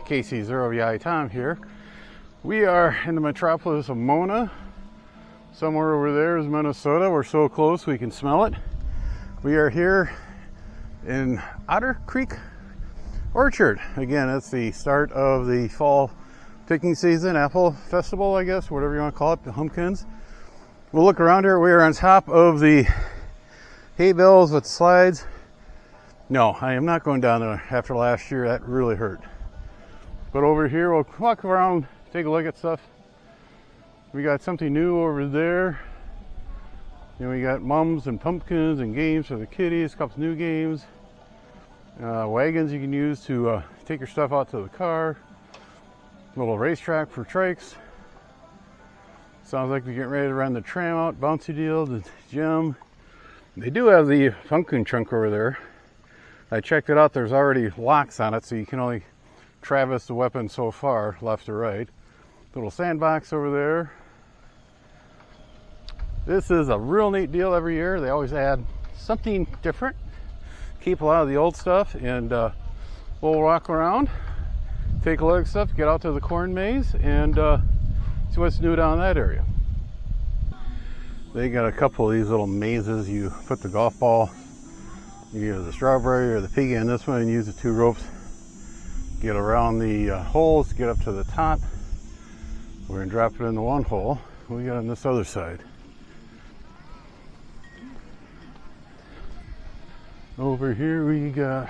KC0VI Tom here. We are in the metropolis of Mona. Somewhere over there is Minnesota. We're so close we can smell it. We are here in Otter Creek Orchard. Again, it's the start of the fall picking season, apple festival, I guess, whatever you want to call it, the pumpkins. We'll look around here. We are on top of the hay bales with slides. No, I am not going down there after last year. That really hurt. But over here, we'll walk around, take a look at stuff. We got something new over there. And we got mums and pumpkins and games for the kiddies, a couple new games. Wagons you can use to take your stuff out to the car. Little racetrack for trikes. Sounds like we're getting ready to run the tram out, bouncy deal, the gym. They do have the pumpkin trunk over there. I checked it out, there's already locks on it, so you can only traverse the weapon so far, left or right. Little sandbox over there. This is a real neat deal every year. They always add something different. Keep a lot of the old stuff, and we'll walk around, take a look at stuff, get out to the corn maze, and see what's new down that area. They got a couple of these little mazes. You put the golf ball, you use the strawberry or the piggy on this one and use the two ropes. Get around the holes, get up to the top. We're gonna drop it in the one hole. We got on this other side. Over here we got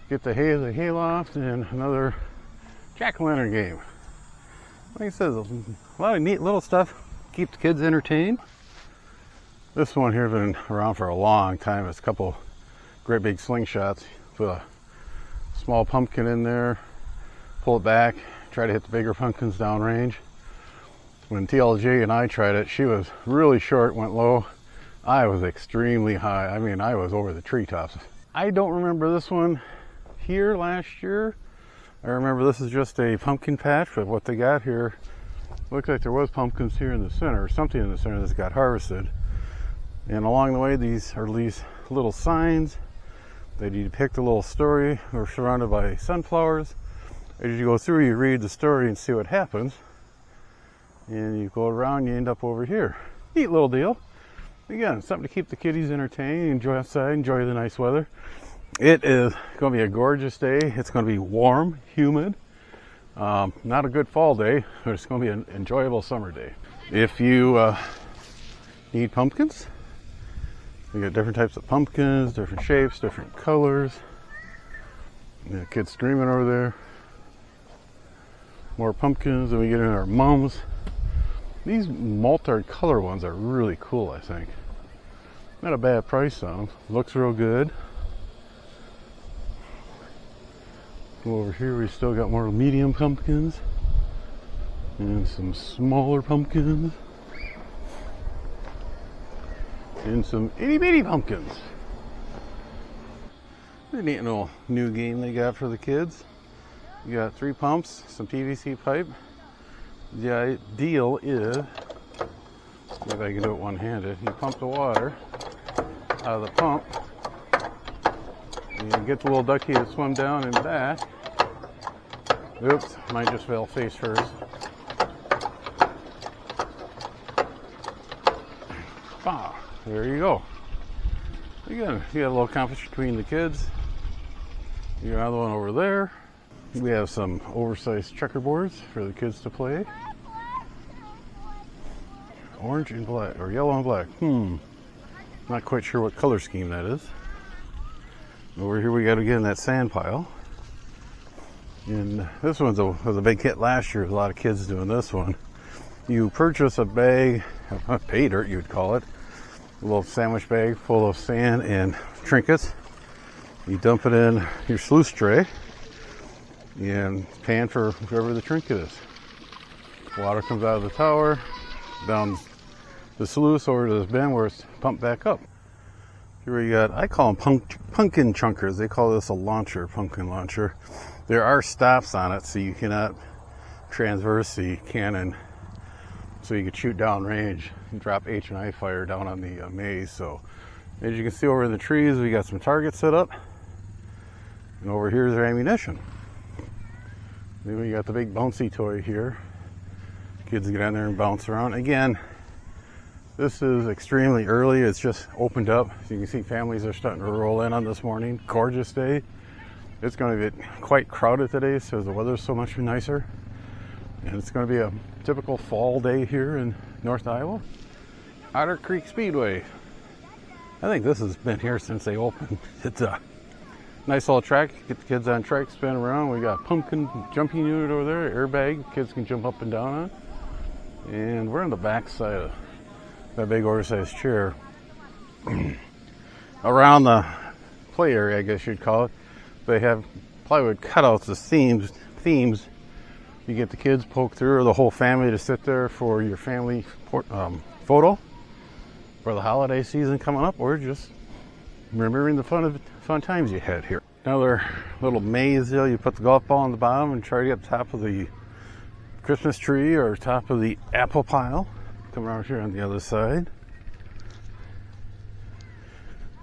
get the hayloft and another jack-o'-lantern game. Like I said, a lot of neat little stuff. Keep the kids entertained. This one here has been around for a long time. It's a couple great big slingshots. Put a small pumpkin in there, pull it back, try to hit the bigger pumpkins downrange. When TLJ and I tried it, she was really short, went low. I was extremely high. I mean, I was over the treetops. I don't remember this one here last year. I remember this is just a pumpkin patch, but what they got here looks like there was pumpkins here in the center, or something in the center that's got harvested. And along the way, these are these little signs. They depict a little story. We're surrounded by sunflowers. As you go through, you read the story and see what happens. And you go around, you end up over here. Neat little deal. Again, something to keep the kiddies entertained, enjoy outside, enjoy the nice weather. It is going to be a gorgeous day. It's going to be warm, humid. Not a good fall day, but it's going to be an enjoyable summer day. If you need pumpkins, we got different types of pumpkins, different shapes, different colors. The kids screaming over there. More pumpkins, and we get in our mums. These multi-color ones are really cool, I think. Not a bad price on them. Looks real good. Over here we still got more medium pumpkins and some smaller pumpkins and some itty bitty pumpkins. A neat little new game they got for the kids. You got 3 pumps, some PVC pipe. The deal is, see if I can do it one-handed. You pump the water out of the pump. You get the little ducky to swim down and back. Oops, mine just fell face first. Ah, there you go. Again, you got a little competition between the kids. You got another one over there. We have some oversized checkerboards for the kids to play. Orange and black, or yellow and black. Not quite sure what color scheme that is. Over here we got again that sand pile. And this one was a big hit last year with a lot of kids doing this one. You purchase a bag, pay dirt you would call it, a little sandwich bag full of sand and trinkets. You dump it in your sluice tray and pan for whoever the trinket is. Water comes out of the tower, down the sluice over to this bin where it's pumped back up. Here we got, I call them pumpkin chunkers. They call this a launcher, pumpkin launcher. There are stops on it, so you cannot transverse the cannon, so you could shoot down range and drop H&I fire down on the maze. So as you can see over in the trees, we got some targets set up, and over here is our ammunition. Then we got the big bouncy toy here. Kids get on there and bounce around. Again, this is extremely early. It's just opened up. So you can see families are starting to roll in on this morning. Gorgeous day. It's going to get quite crowded today, so the weather's so much nicer. And it's going to be a typical fall day here in North Iowa. Otter Creek Speedway. I think this has been here since they opened. It's a nice little track. Get the kids on track, spin around. We got pumpkin jumping unit over there, airbag. Kids can jump up and down on. And we're on the back side of that big oversized chair. Around the play area, I guess you'd call it, they have plywood cutouts as themes. You get the kids poke through, or the whole family to sit there for your family photo for the holiday season coming up, or just remembering the fun times you had here. Another little maze deal. You put the golf ball on the bottom and try to get top of the Christmas tree or top of the apple pile. Come around here on the other side.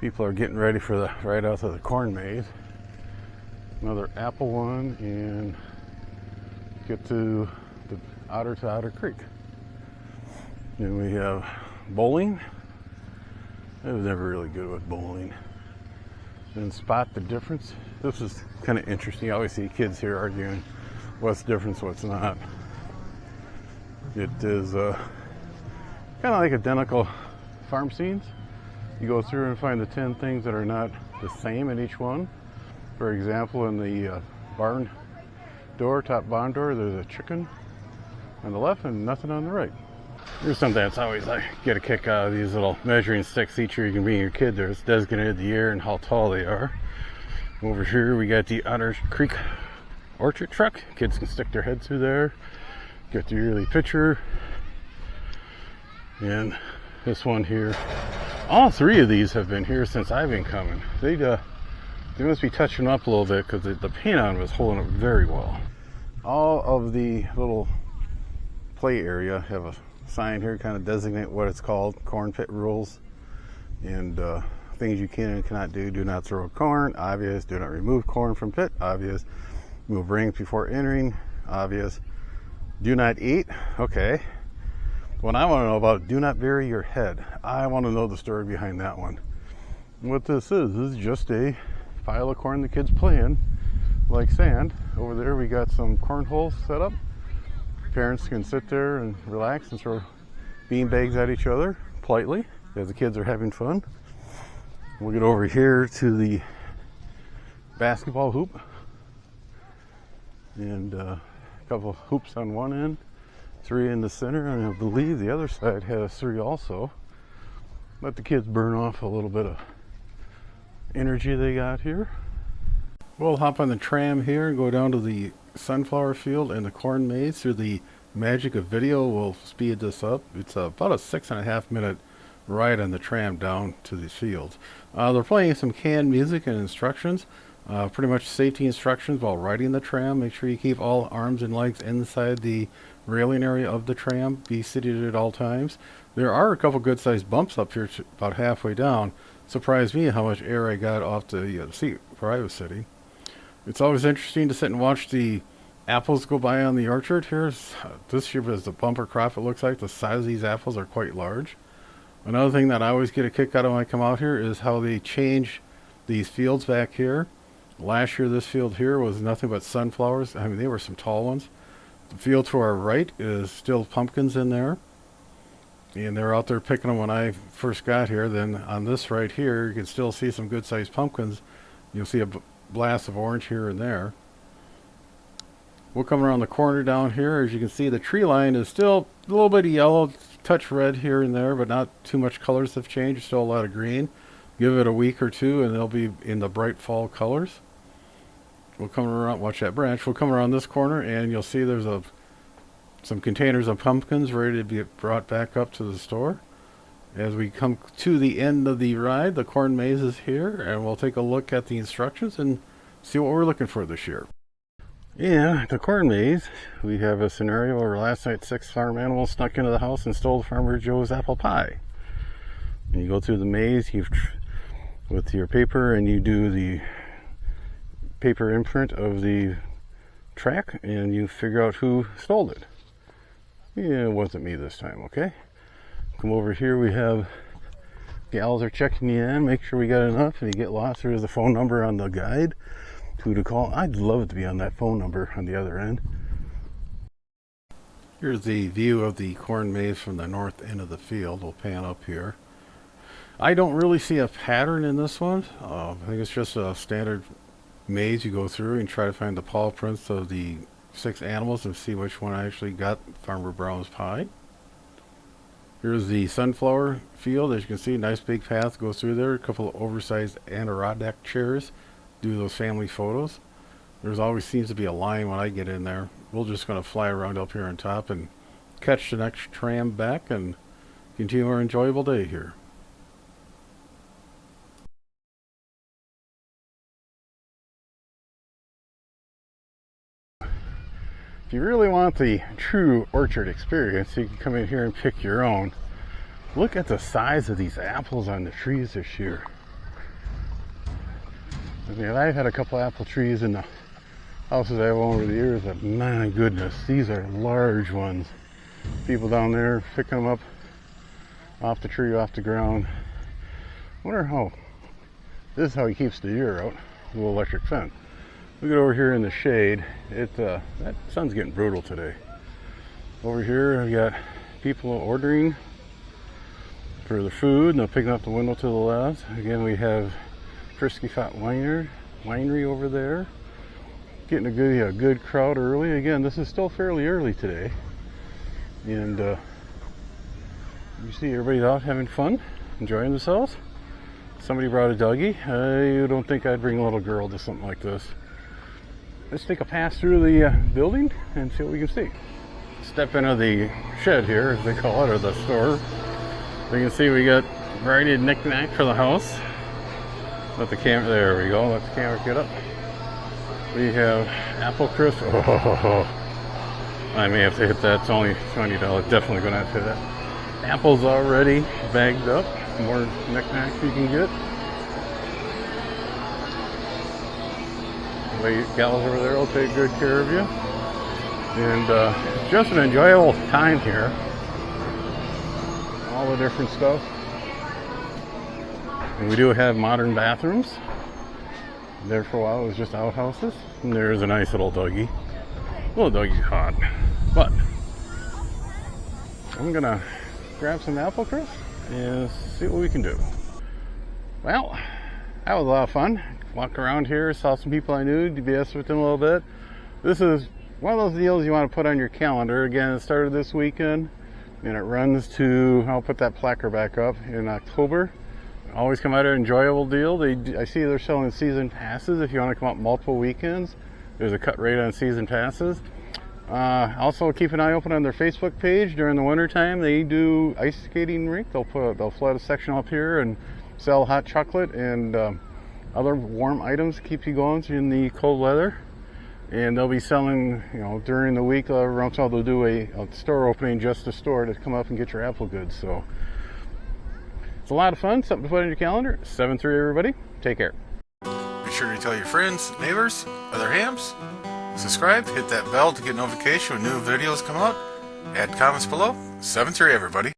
People are getting ready for the ride out to the corn maze. Another apple one, and get to the Otter Creek. Then we have bowling. I was never really good with bowling. Then spot the difference. This is kind of interesting. I always see kids here arguing what's the difference, what's not. It is kind of like identical farm scenes. You go through and find the 10 things that are not the same in each one. For example, in the barn door, top barn door, there's a chicken on the left and nothing on the right. Here's something that's always I get a kick out of these little measuring sticks. Each year you can bring your kid there. It's designated the year and how tall they are. Over here we got the Otter Creek orchard truck. Kids can stick their head through there, get the yearly picture. And this one here, all three of these have been here since I've been coming. They must be touching up a little bit because the paint on was holding up very well. All of the little play area have a sign here, kind of designate what it's called, corn pit rules, and things you can and cannot do. Do not throw corn, obvious. Do not remove corn from pit, obvious. Move rings before entering, obvious. Do not eat, okay. What I want to know about, do not bury your head. I want to know the story behind that one. What this is just a pile of corn the kids play in, like sand. Over there we got some cornholes set up. Parents can sit there and relax and throw bean bags at each other politely as the kids are having fun. We'll get over here to the basketball hoop, and a couple of hoops on one end, 3 in the center, and I believe the other side has 3 also. Let the kids burn off a little bit of energy they got here. We'll hop on the tram here and go down to the sunflower field and the corn maze. Through the magic of video, we'll speed this up. It's about a 6.5 minute ride on the tram down to the fields. They're playing some canned music and instructions, pretty much safety instructions while riding the tram. Make sure you keep all arms and legs inside the railing area of the tram. Be seated at all times. There are a couple good sized bumps up here about halfway down. Surprised me how much air I got off the seat where I was sitting. It's always interesting to sit and watch the apples go by on the orchard here. This year was the bumper crop, it looks like. The size of these apples are quite large. Another thing that I always get a kick out of when I come out here is how they change these fields back here. Last year this field here was nothing but sunflowers. I mean, they were some tall ones. The field to our right is still pumpkins in there. And they're out there picking them when I first got here. Then on this right here, you can still see some good sized pumpkins. You'll see a blast of orange here and there. We'll come around the corner down here. As you can see, the tree line is still a little bit of yellow, touch red here and there, but not too much colors have changed. Still a lot of green. Give it a week or two and they'll be in the bright fall colors. We'll come around, watch that branch. We'll come around this corner and you'll see there's some containers of pumpkins ready to be brought back up to the store. As we come to the end of the ride, the corn maze is here, and we'll take a look at the instructions and see what we're looking for this year. Yeah, the corn maze, we have a scenario where last night 6 farm animals snuck into the house and stole Farmer Joe's apple pie. And you go through the maze with your paper and you do the paper imprint of the track and you figure out who stole it. Yeah, it wasn't me this time, okay? Come over here, we have gals are checking you in, make sure we got enough. If you get lost, there's a phone number on the guide, who to call. I'd love to be on that phone number on the other end. Here's the view of the corn maze from the north end of the field. We'll pan up here. I don't really see a pattern in this one. I think it's just a standard maze you go through and try to find the paw prints of the 6 animals and see which one actually got Farmer Brown's pie. Here's the sunflower field. As you can see, nice big path goes through there. A couple of oversized Adirondack chairs do those family photos. There's always seems to be a line when I get in there. We're just going to fly around up here on top and catch the next tram back and continue our enjoyable day here. If you really want the true orchard experience, you can come in here and pick your own. Look at the size of these apples on the trees this year. I mean, I've had a couple apple trees in the houses I've owned over the years, but my goodness, these are large ones. People down there picking them up off the tree, off the ground. Wonder how, this is how he keeps the deer out, the little electric fence. Look at over here in the shade. That sun's getting brutal today. Over here, I've got people ordering for the food, and they're picking up the window to the left. Again, we have Frisky Fat Winery over there. Getting a good crowd early. Again, this is still fairly early today. And you see everybody's out having fun, enjoying themselves. Somebody brought a doggy. I don't think I'd bring a little girl to something like this. Let's take a pass through the building and see what we can see. Step into the shed here, as they call it, or the store. You can see we got a variety of knickknacks for the house. Let the camera, there we go, let the camera get up. We have apple crisp. Oh, I may have to hit that, it's only $20, definitely gonna have to hit that. Apples already bagged up, more knickknacks you can get. The gals over there will take good care of you. And just an enjoyable time here. All the different stuff. And we do have modern bathrooms. There for a while it was just outhouses. And there's a nice little doggy. Little doggy's hot. But I'm gonna grab some apple crisp and see what we can do. Well, that was a lot of fun. Walked around here, saw some people I knew, DBS with them a little bit. This is one of those deals you want to put on your calendar. Again, it started this weekend and it runs to, I'll put that placard back up, in October. Always come out an enjoyable deal. I see they're selling season passes if you want to come out multiple weekends. There's a cut rate on season passes. Also keep an eye open on their Facebook page during the winter time. They do ice skating rink. They'll flood a section up here and sell hot chocolate and other warm items to keep you going in the cold weather. And they'll be selling, during the week, around so they'll do a store opening, just a store to come up and get your apple goods. So it's a lot of fun, something to put on your calendar. 7-3 everybody, take care. Be sure to tell your friends, neighbors, other hams. Subscribe, hit that bell to get notification when new videos come out. Add comments below. 7-3 everybody.